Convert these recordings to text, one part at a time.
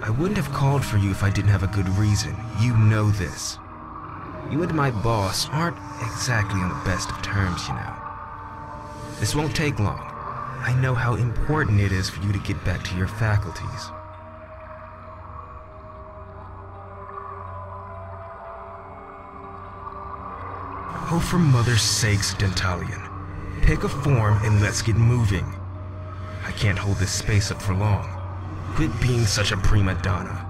I wouldn't have called for you if I didn't have a good reason. You know this. You and my boss aren't exactly on the best of terms, you know. This won't take long. I know how important it is for you to get back to your faculties. Oh, for mother's sakes, Dentalian. Pick a form and let's get moving. I can't hold this space up for long. Quit being such a prima donna.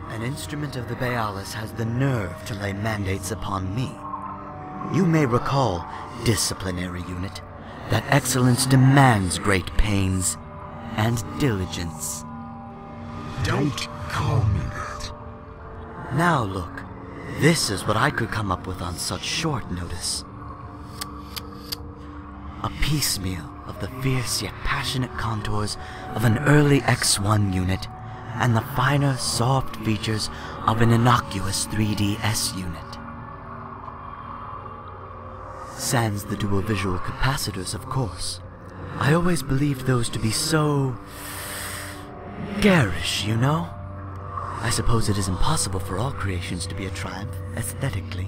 An instrument of the Bayalis has the nerve to lay mandates upon me. You may recall, disciplinary unit, that excellence demands great pains and diligence. Don't call me that. Now look, this is what I could come up with on such short notice. A piecemeal of the fierce yet passionate contours of an early X1 unit and the finer, soft features of an innocuous 3DS unit. Sans the dual visual capacitors, of course. I always believed those to be so garish, you know? I suppose it is impossible for all creations to be a triumph, aesthetically.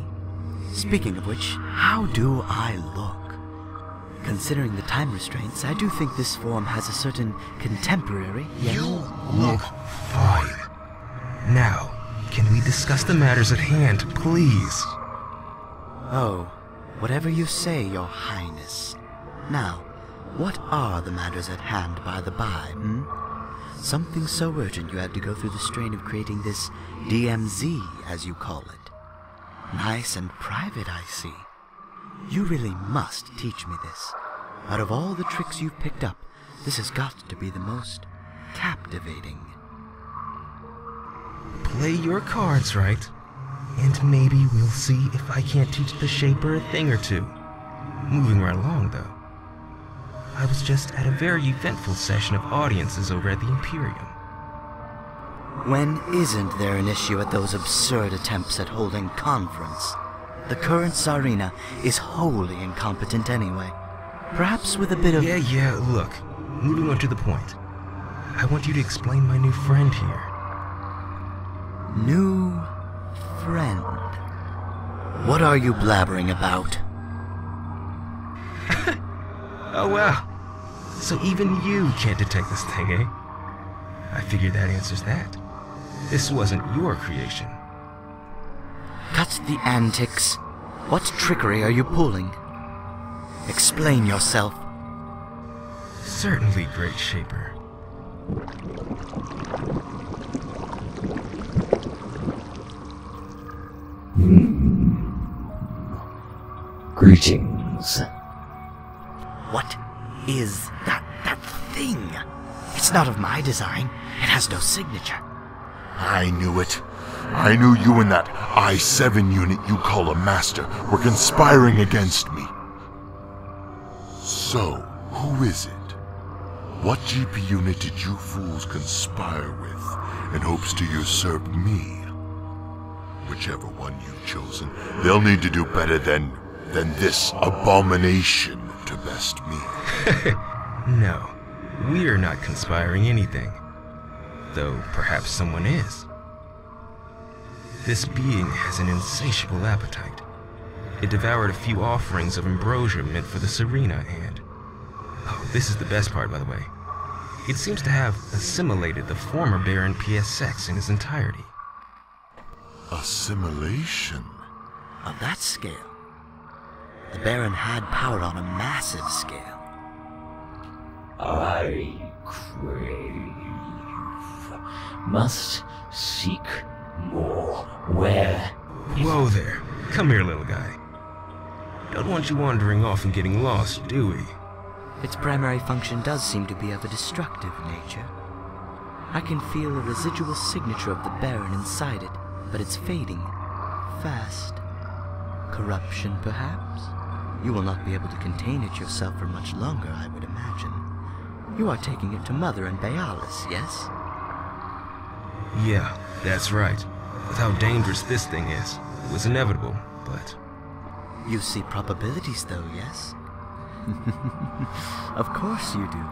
Speaking of which, how do I look? Considering the time restraints, I do think this form has a certain contemporary, yet... You look fine. Now, can we discuss the matters at hand, please? Oh, whatever you say, Your Highness. Now, what are the matters at hand, by the by, Something so urgent you had to go through the strain of creating this DMZ, as you call it. Nice and private, I see. You really must teach me this. Out of all the tricks you've picked up, this has got to be the most captivating. Play your cards right, and maybe we'll see if I can't teach the Shaper a thing or two. Moving right along, though. I was just at a very eventful session of audiences over at the Imperium. When isn't there an issue at those absurd attempts at holding conference? The current Tsarina is wholly incompetent anyway. Perhaps with a bit of... Yeah, look. Moving on to the point. I want you to explain my new friend here. New friend? What are you blabbering about? Oh, wow. So even you can't detect this thing, eh? I figured that answers that. This wasn't your creation. Cut the antics. What trickery are you pulling? Explain yourself. Certainly, Great Shaper. Greetings. What is that thing? It's not of my design. It has no signature. I knew it. I knew you and that I-7 unit you call a master were conspiring against me. So, who is it? What GP unit did you fools conspire with in hopes to usurp me? Whichever one you've chosen, they'll need to do better than this abomination to best me. No, we're not conspiring anything. Though perhaps someone is. This being has an insatiable appetite. It devoured a few offerings of ambrosia meant for the Serena, and... oh, this is the best part, by the way. It seems to have assimilated the former Baron PSX in his entirety. Assimilation? Of that scale, the Baron had power on a massive scale. I crave, must seek more. Where? Whoa there. Come here, little guy. Don't want you wandering off and getting lost, do we? Its primary function does seem to be of a destructive nature. I can feel a residual signature of the Baron inside it, but it's fading. Fast. Corruption, perhaps? You will not be able to contain it yourself for much longer, I would imagine. You are taking it to Mother and Bayalis, yes? Yeah, that's right. With how dangerous this thing is, it was inevitable, but... You see probabilities, though, yes? Of course you do.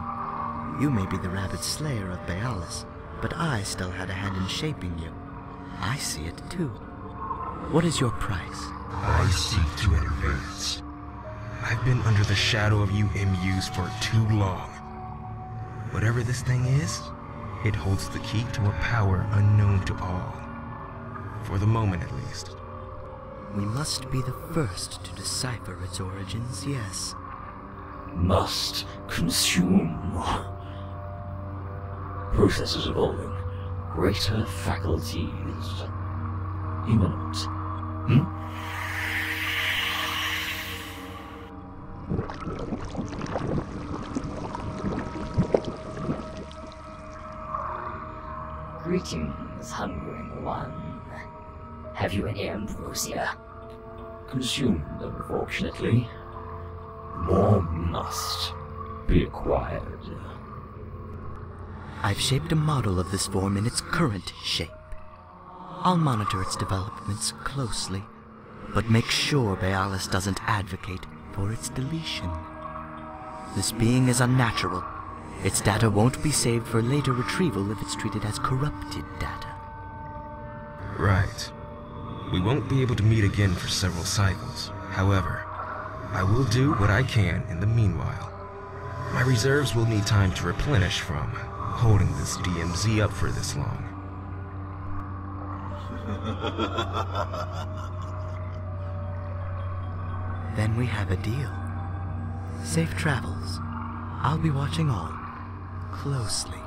You may be the rabid slayer of Bayalis, but I still had a hand in shaping you. I see it, too. What is your price? I seek to advance. I've been under the shadow of you MUs for too long. Whatever this thing is, it holds the key to a power unknown to all. For the moment, at least. We must be the first to decipher its origins, yes. Must consume. Processes evolving. Greater faculties. Imminent. Greetings, hungering one. Have you any ambrosia? Consumed, unfortunately. More must be acquired. I've shaped a model of this form in its current shape. I'll monitor its developments closely, but make sure Bayalis doesn't advocate for its deletion. This being is unnatural. Its data won't be saved for later retrieval if it's treated as corrupted data. Right. We won't be able to meet again for several cycles. However, I will do what I can in the meanwhile. My reserves will need time to replenish from holding this DMZ up for this long. Then we have a deal. Safe travels. I'll be watching all closely.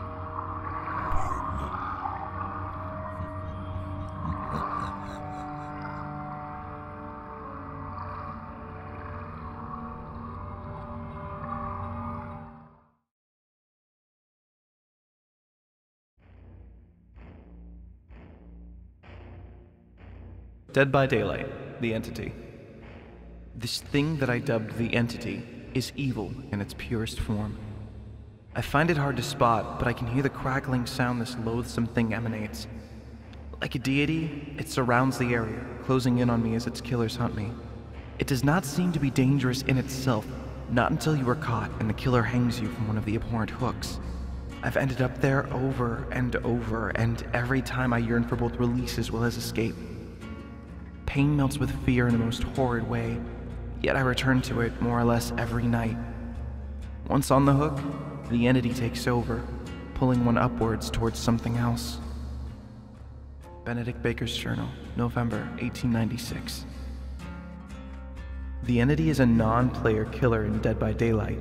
Dead by Daylight, the Entity. This thing that I dubbed the Entity is evil in its purest form. I find it hard to spot, but I can hear the crackling sound this loathsome thing emanates. Like a deity, it surrounds the area, closing in on me as its killers hunt me. It does not seem to be dangerous in itself, not until you are caught and the killer hangs you from one of the abhorrent hooks. I've ended up there over and over, and every time I yearn for both release as well as escape. Pain melts with fear in the most horrid way, yet I return to it more or less every night. Once on the hook, the Entity takes over, pulling one upwards towards something else. Benedict Baker's Journal, November 1896. The Entity is a non-player killer in Dead by Daylight.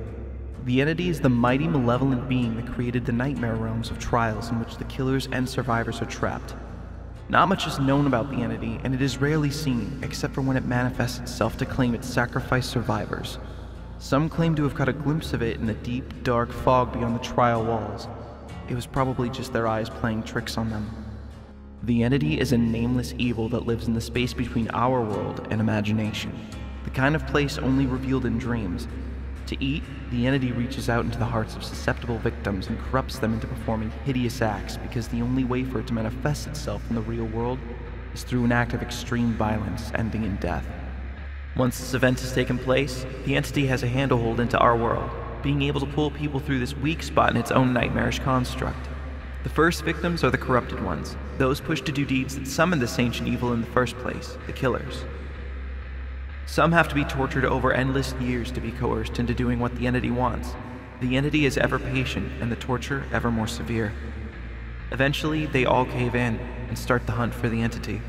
The Entity is the mighty malevolent being that created the nightmare realms of trials in which the killers and survivors are trapped. Not much is known about the Entity, and it is rarely seen, except for when it manifests itself to claim its sacrificed survivors. Some claim to have caught a glimpse of it in the deep, dark fog beyond the trial walls. It was probably just their eyes playing tricks on them. The Entity is a nameless evil that lives in the space between our world and imagination, the kind of place only revealed in dreams. To eat, the Entity reaches out into the hearts of susceptible victims and corrupts them into performing hideous acts because the only way for it to manifest itself in the real world is through an act of extreme violence ending in death. Once this event has taken place, the Entity has a handlehold into our world, being able to pull people through this weak spot in its own nightmarish construct. The first victims are the corrupted ones, those pushed to do deeds that summoned this ancient evil in the first place, the killers. Some have to be tortured over endless years to be coerced into doing what the Entity wants. The Entity is ever patient, and the torture ever more severe. Eventually, they all cave in and start the hunt for the Entity.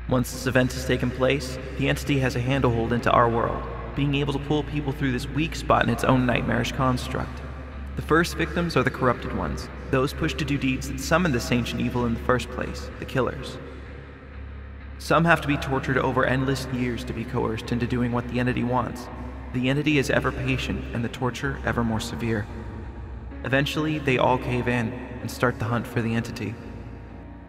Once this event has taken place, the Entity has a handlehold into our world, being able to pull people through this weak spot in its own nightmarish construct. The first victims are the corrupted ones, those pushed to do deeds that summoned this ancient evil in the first place, the killers. Some have to be tortured over endless years to be coerced into doing what the Entity wants. The Entity is ever patient, and the torture ever more severe. Eventually, they all cave in and start the hunt for the Entity.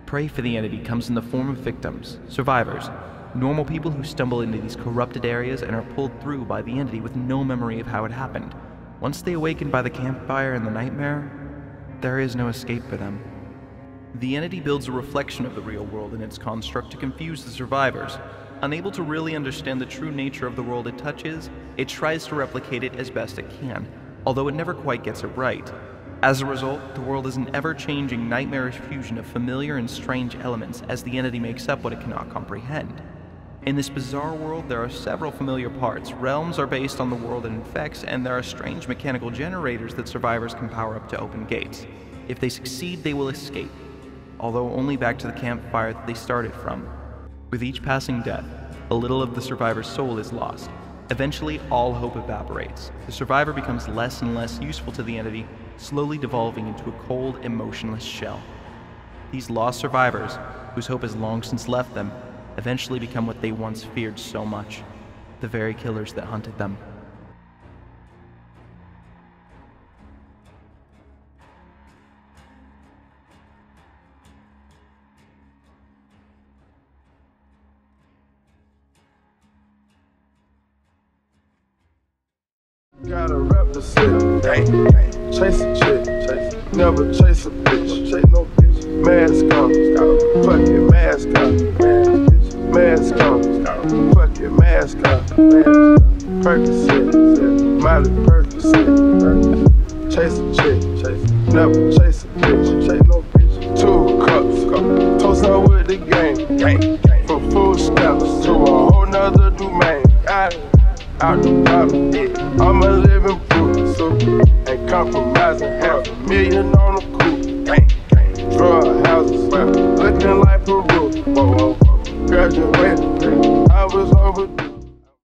Prey for the Entity comes in the form of victims, survivors, normal people who stumble into these corrupted areas and are pulled through by the Entity with no memory of how it happened. Once they awaken by the campfire and the nightmare, there is no escape for them. The entity builds a reflection of the real world in its construct to confuse the survivors. Unable to really understand the true nature of the world it touches, it tries to replicate it as best it can, although it never quite gets it right. As a result, the world is an ever-changing, nightmarish fusion of familiar and strange elements as the entity makes up what it cannot comprehend. In this bizarre world, there are several familiar parts. Realms are based on the world it infects, and there are strange mechanical generators that survivors can power up to open gates. If they succeed, they will escape, although only back to the campfire that they started from. With each passing death, a little of the survivor's soul is lost. Eventually, all hope evaporates. The survivor becomes less and less useful to the entity, slowly devolving into a cold, emotionless shell. These lost survivors, whose hope has long since left them, eventually become what they once feared so much, the very killers that hunted them. Gotta represent, chase a chick, never chase a bitch, chase no bitch. Mask on, fuck it, mask on, mask on, fuck it, mask on, Percocet, Miley Percocet, chase a chick, never chase a bitch, chase no bitch. 2 cups, toast her with the gang, from food stamps to a whole nother domain. Out the bottom, I'm a living proof, so ain't compromising. $500,000 on the coupe, drug houses, looking like Peru. Graduated, I was overdue.